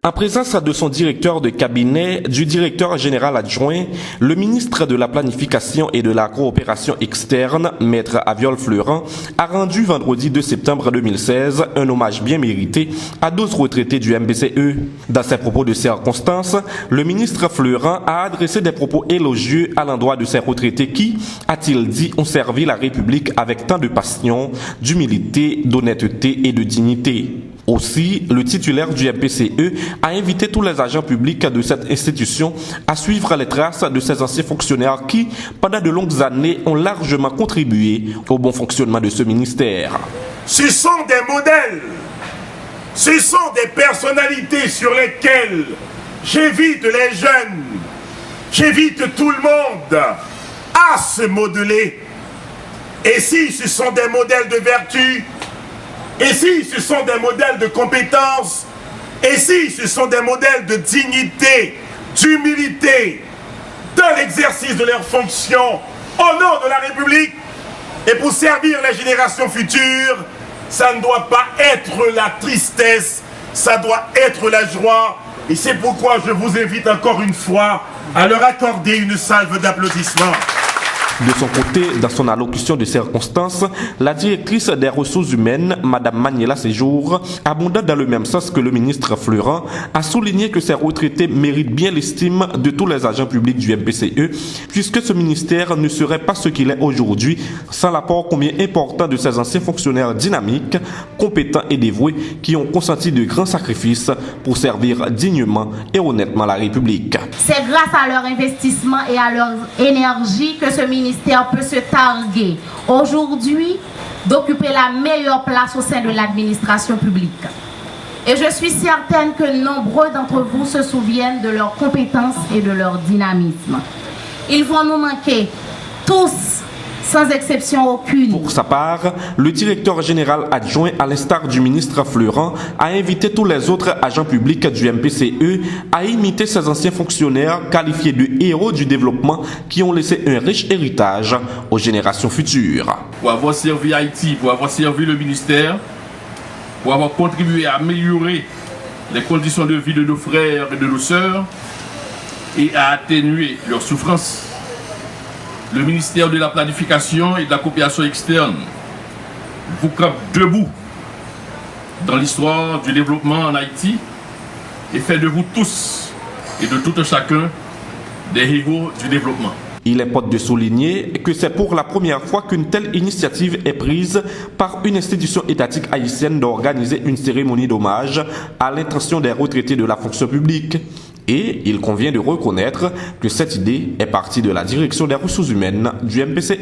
En présence de son directeur de cabinet, du directeur général adjoint, le ministre de la Planification et de la Coopération externe, Maître Aviol Fleuran, a rendu vendredi 2 septembre 2016 un hommage bien mérité à 12 retraités du MPCE. Dans ses propos de circonstance, le ministre Fleuran a adressé des propos élogieux à l'endroit de ces retraités qui, a-t-il dit, ont servi la République avec tant de passion, d'humilité, d'honnêteté et de dignité. Aussi, le titulaire du MPCE a invité tous les agents publics de cette institution à suivre les traces de ces anciens fonctionnaires qui, pendant de longues années, ont largement contribué au bon fonctionnement de ce ministère. Ce sont des modèles, ce sont des personnalités sur lesquelles j'invite les jeunes, j'invite tout le monde à se modeler. Et si ce sont des modèles de vertu, et si ce sont des modèles de compétences, et si ce sont des modèles de dignité, d'humilité, dans l'exercice de leurs fonctions, au nom de la République, et pour servir les générations futures, ça ne doit pas être la tristesse, ça doit être la joie. Et c'est pourquoi je vous invite encore une fois à leur accorder une salve d'applaudissements. De son côté, dans son allocution de circonstance, la directrice des ressources humaines, Mme Maniela Séjour, abondant dans le même sens que le ministre Fleuran, a souligné que ces retraités méritent bien l'estime de tous les agents publics du MPCE, puisque ce ministère ne serait pas ce qu'il est aujourd'hui sans l'apport combien important de ces anciens fonctionnaires dynamiques, compétents et dévoués qui ont consenti de grands sacrifices pour servir dignement et honnêtement la République. C'est grâce à leur investissement et à leur énergie que ce ministère peut se targuer aujourd'hui d'occuper la meilleure place au sein de l'administration publique. Et je suis certaine que nombreux d'entre vous se souviennent de leurs compétences et de leur dynamisme. Ils vont nous manquer tous, sans exception aucune. Pour sa part, le directeur général adjoint, à l'instar du ministre Fleuran, a invité tous les autres agents publics du MPCE à imiter ces anciens fonctionnaires qualifiés de héros du développement qui ont laissé un riche héritage aux générations futures. Pour avoir servi Haïti, pour avoir servi le ministère, pour avoir contribué à améliorer les conditions de vie de nos frères et de nos sœurs et à atténuer leurs souffrances. Le ministère de la Planification et de la Coopération externe vous campe debout dans l'histoire du développement en Haïti et fait de vous tous et de tout un chacun des héros du développement. Il importe de souligner que c'est pour la première fois qu'une telle initiative est prise par une institution étatique haïtienne d'organiser une cérémonie d'hommage à l'intention des retraités de la fonction publique. Et il convient de reconnaître que cette idée est partie de la direction des ressources humaines du MPCE.